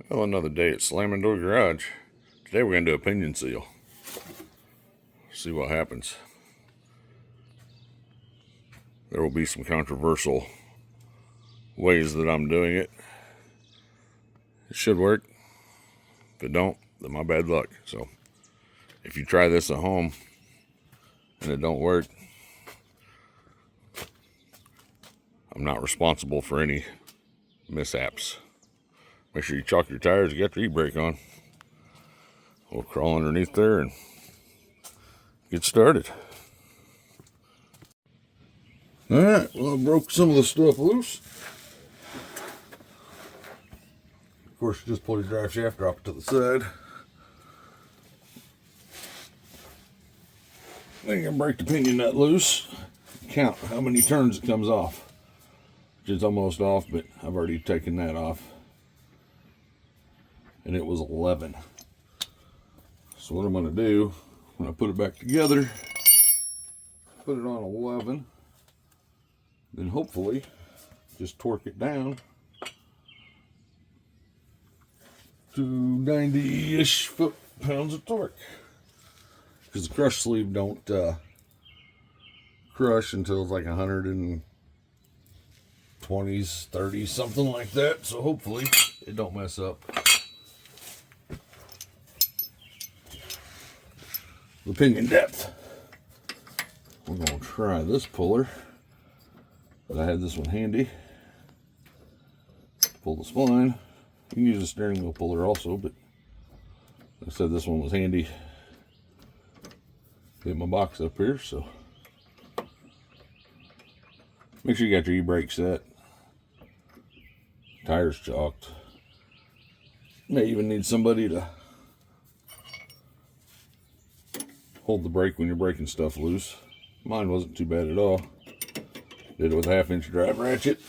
Well, another day at Slamming Door Garage. Today we're going to do a pinion seal. See what happens. There will be some controversial ways that I'm doing it. It should work. If it don't, then my bad luck. So if you try this at home and it don't work, I'm not responsible for any mishaps. Make sure you chalk your tires, you got your e-brake on. We'll crawl underneath there and get started. Alright, well, I broke some of the stuff loose. Of course, you just pull your drive shaft, drop it to the side. Then you're going to break the pinion nut loose. Count how many turns it comes off. Which is almost off, but I've already taken that off. And it was 11. So what I'm going to do, when I put it back together, put it on 11, then hopefully just torque it down to 90-ish foot-pounds of torque. Because the crush sleeve don't crush until it's like 120s, 30s, something like that. So hopefully it don't mess up. The pinion depth. We're going to try this puller. But I had this one handy. Pull the spline. You can use a steering wheel puller also, but like I said, this one was handy. Get my box up here, so make sure you got your e-brake set. Tires chalked. May even need somebody to hold the brake when you're breaking stuff loose. Mine wasn't too bad at all. Did it with a 1/2-inch drive ratchet.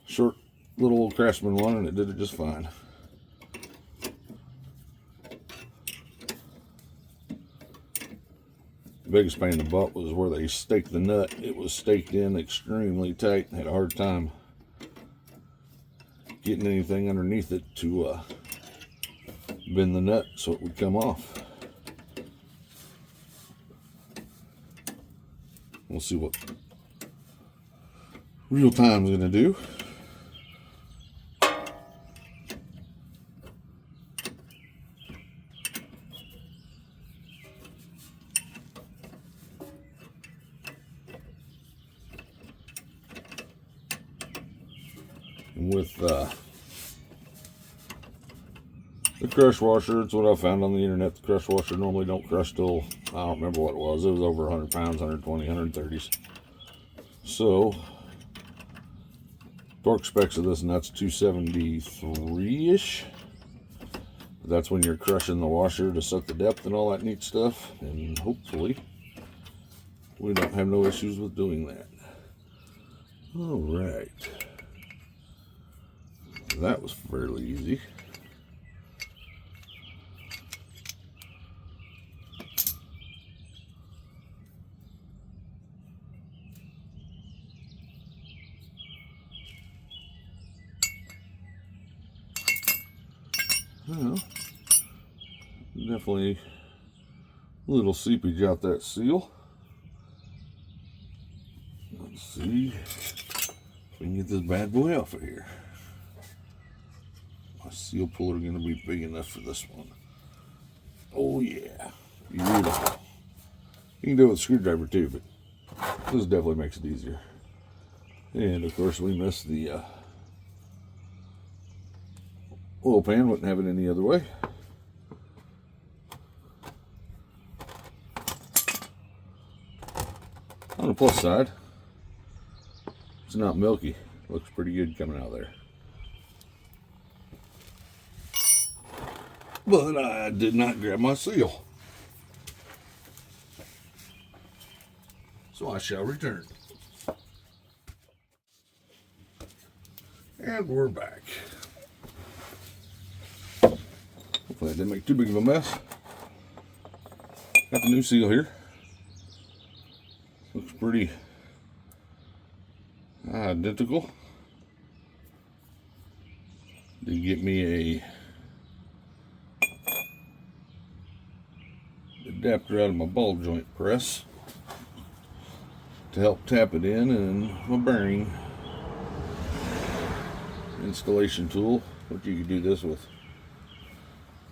Short little old Craftsman one, and it did it just fine. The biggest pain in the butt was where they staked the nut. It was staked in extremely tight and had a hard time getting anything underneath it to bend the nut so it would come off. We'll see what real time is going to do. And with the crush washer, it's what I found on the internet. The crush washer normally don't crush till, I don't remember what it was. It was over 100 pounds, 120, 130s. So, torque specs of this nut's 273-ish. That's when you're crushing the washer to set the depth and all that neat stuff. And hopefully, we don't have no issues with doing that. All right. That was fairly easy. Well, definitely a little seepage out that seal. Let's see if we can get this bad boy off of here. My seal puller going to be big enough for this one. Oh yeah, beautiful. You can do it with a screwdriver too, but this definitely makes it easier. And of course we missed the oil pan. Wouldn't have it any other way. On the plus side, it's not milky. Looks pretty good coming out of there. But I did not grab my seal. So I shall return. And we're back. Hopefully I didn't make too big of a mess. Got the new seal here. Looks pretty identical. to get me a adapter out of my ball joint press to help tap it in, and my bearing installation tool, which you could do this with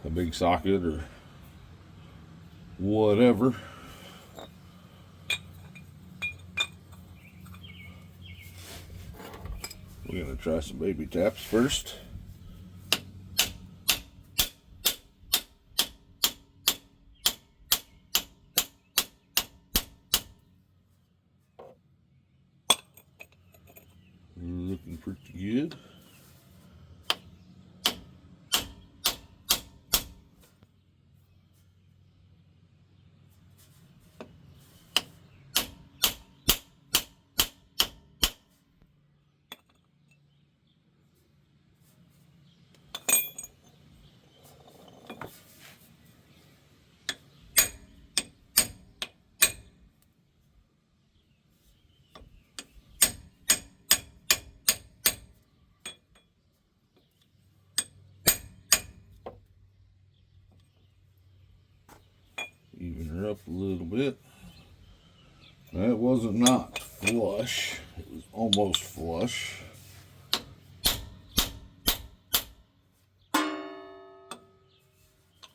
a big socket or whatever. We're going to try some baby taps first. Looking pretty good. Even her up a little bit. That wasn't not flush. It was almost flush.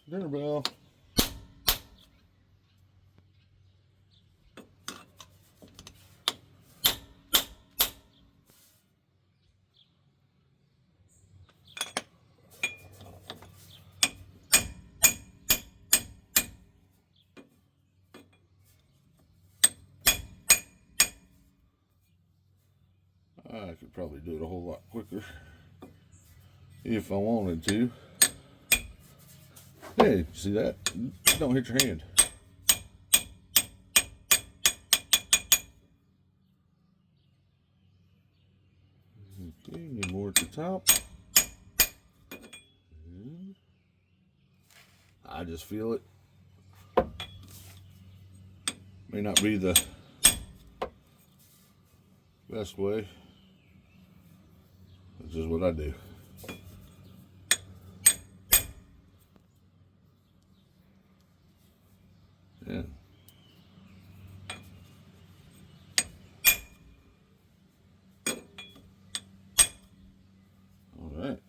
Dinner bell. I could probably do it a whole lot quicker if I wanted to. Hey, see that? Don't hit your hand. Okay, need more at the top. I just feel it. May not be the best way. This is what I do. Yeah. All right.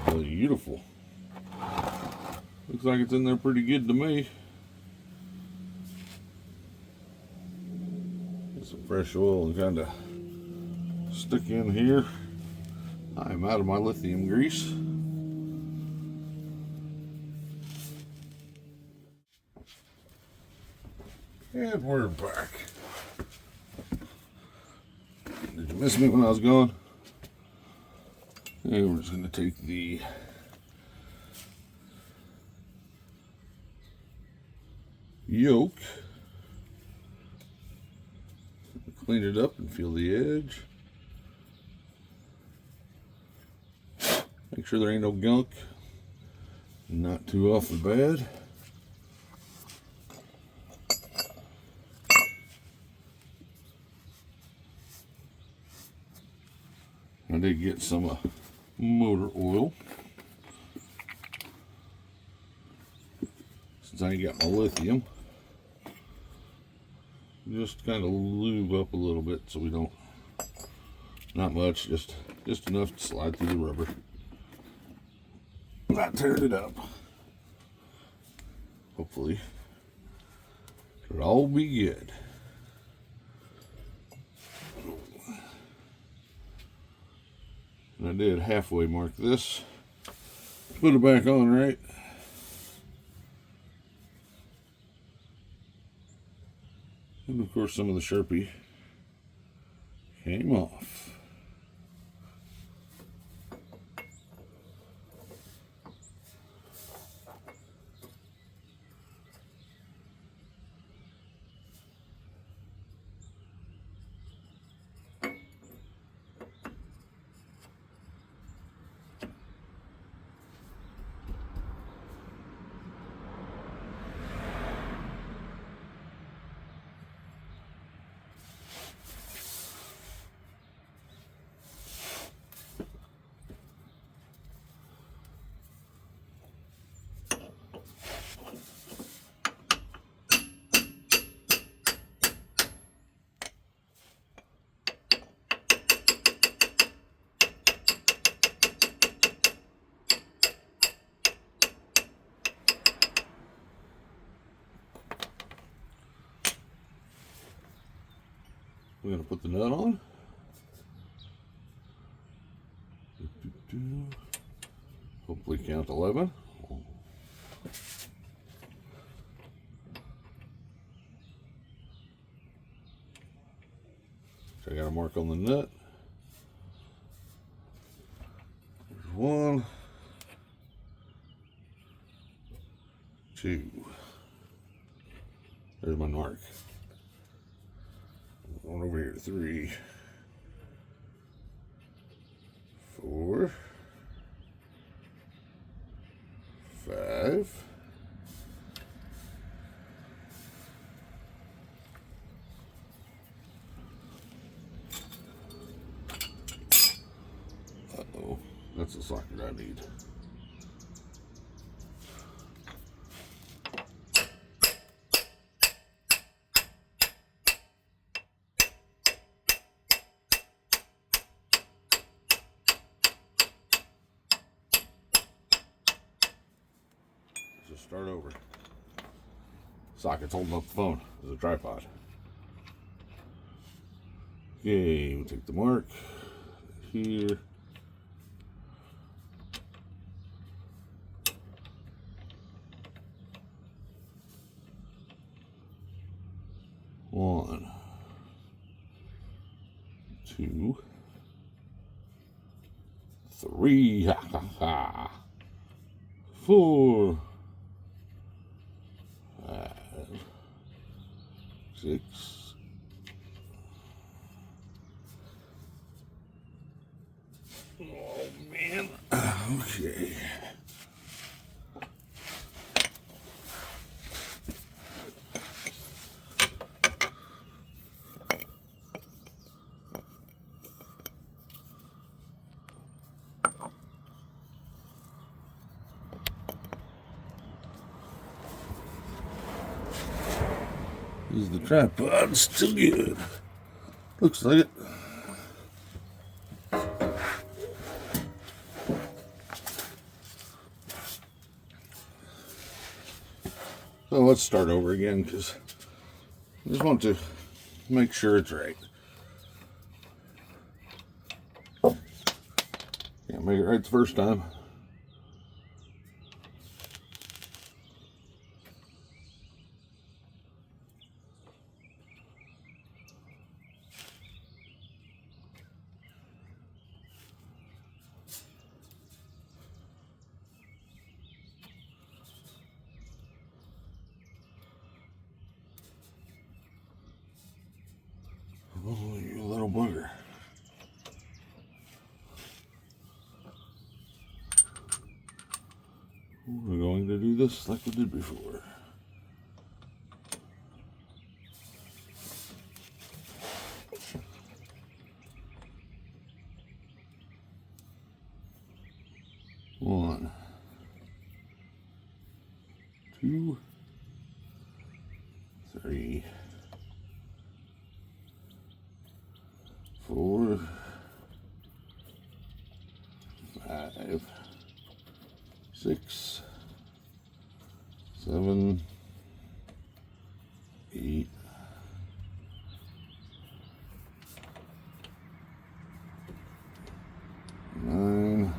Beautiful. Looks like it's in there pretty good to me. Get some fresh oil and kind of stick in here. I'm out of my lithium grease. And we're back. Did you miss me when I was gone? And we're just going to take the yoke, clean it up and feel the edge. Make sure there ain't no gunk. Not too awful bad. I did get some motor oil. Since I ain't got my lithium, just kind of lube up a little bit so we don't, not much, just enough to slide through the rubber. Not tear it up. Hopefully it'll all be good. And I did halfway mark this. Put it back on right. And of course some of the Sharpie came off. I'm going to put the nut on. Hopefully count 11. So I got a mark on the nut. There's 1, 2. There's my mark. Going over here, 3, 4, 5. Uh-oh, that's the socket I need. Just start over. Socket's holding up the phone as a tripod. Okay, we'll take the mark here. One, 2, 3, ha ha ha. 4, 5, 6. Oh man. Okay. Is the tripod still good? Looks like it. So let's start over again because I just want to make sure it's right. Can't make it right the first time. Oh, you little bugger. We're going to do this like we did before. One, 2, 3, 4, 5, 6, 7, 8, 9,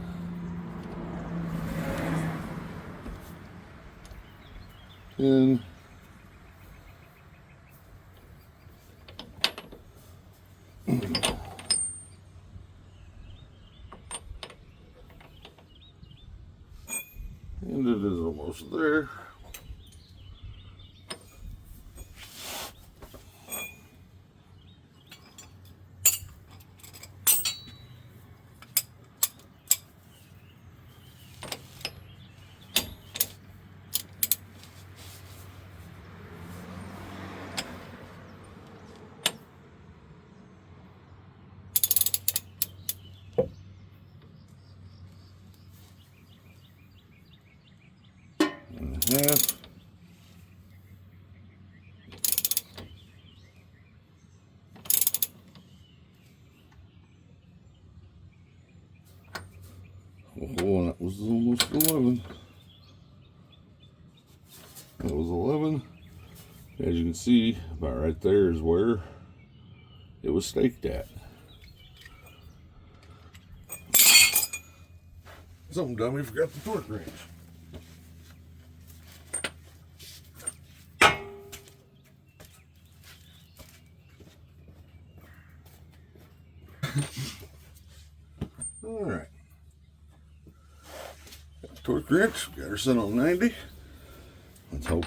10, 11. And it is almost there. And a half. Oh, that was almost 11. That was 11. As you can see, about right there is where it was staked at. Some dummy forgot the torque wrench. All right. Got the torque wrench. Got her set on 90. Let's hope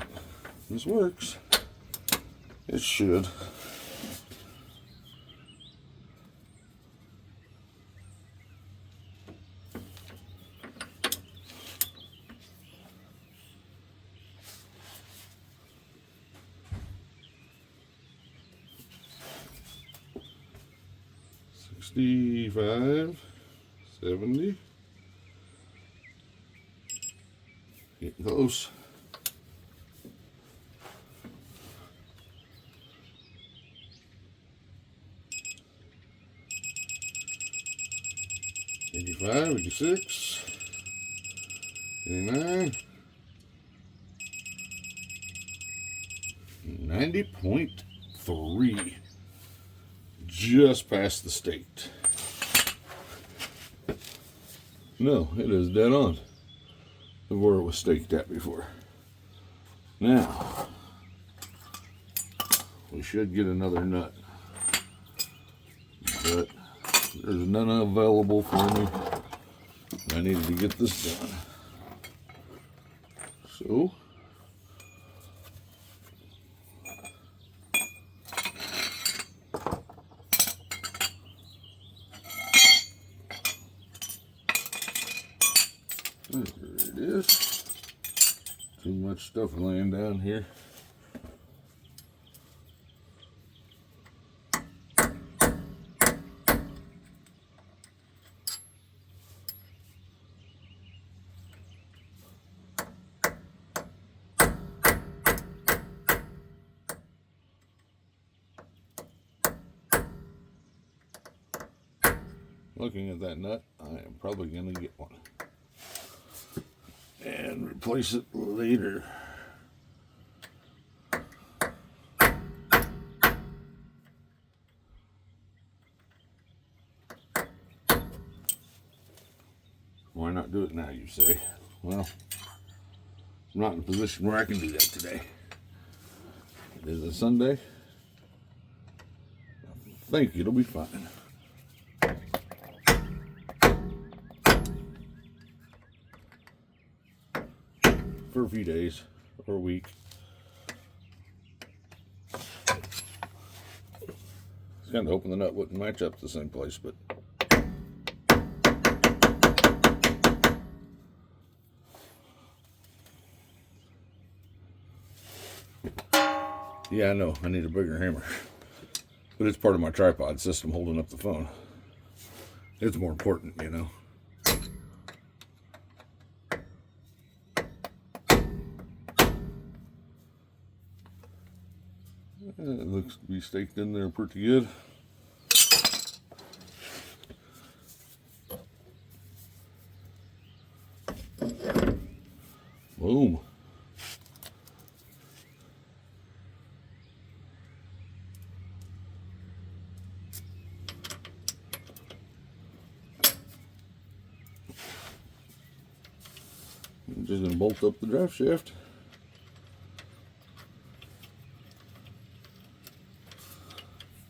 this works. It should. 65, 70. Getting close. 85, 86, 89, 90.3. Just past the state. No, it is dead on of where it was staked at before. Now, we should get another nut, but there's none available for me. I needed to get this done. So, there it is. Too much stuff laying down here. Looking at that nut, I am probably going to get one and replace it later. Why not do it now, you say? Well, I'm not in a position where I can do that today. It is a Sunday. I think it'll be fine. For a few days or a week. I was kind of hoping the nut wouldn't match up to the same place, but yeah, I know I need a bigger hammer, but it's part of my tripod system holding up the phone. It's more important, you know. It looks to be staked in there pretty good. Boom. I'm just going to bolt up the drive shaft.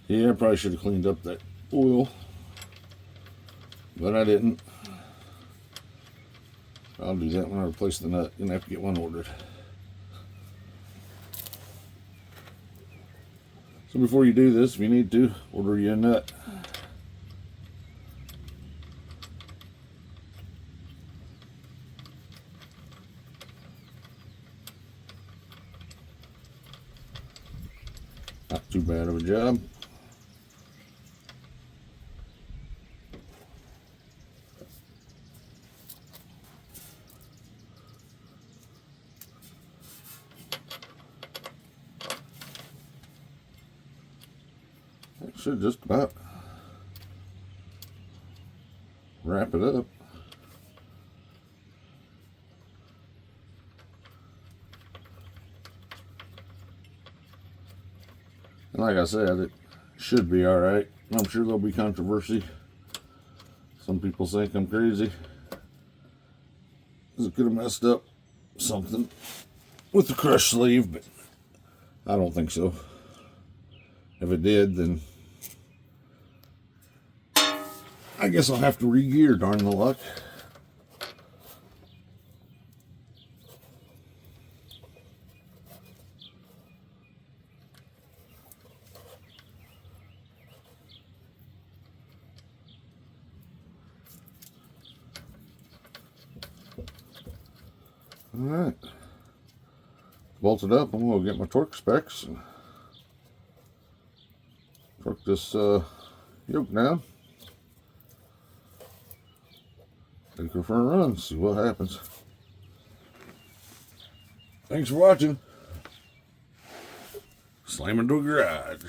Yeah, I probably should have cleaned up that oil, but I didn't. I'll do that when I replace the nut. Gonna have to get one ordered. So before you do this, if you need to, order you a nut. Not too bad of a job. That should just about wrap it up. And like I said, it should be all right. I'm sure there'll be controversy. Some people think I'm crazy, because it could have messed up something with the crush sleeve, but I don't think so. If it did, then I guess I'll have to re-gear, darn the luck. Alright, bolted up. I'm going to get my torque specs and torque this yoke down. Take her for a run, see what happens. Thanks for watching. Slam into a garage.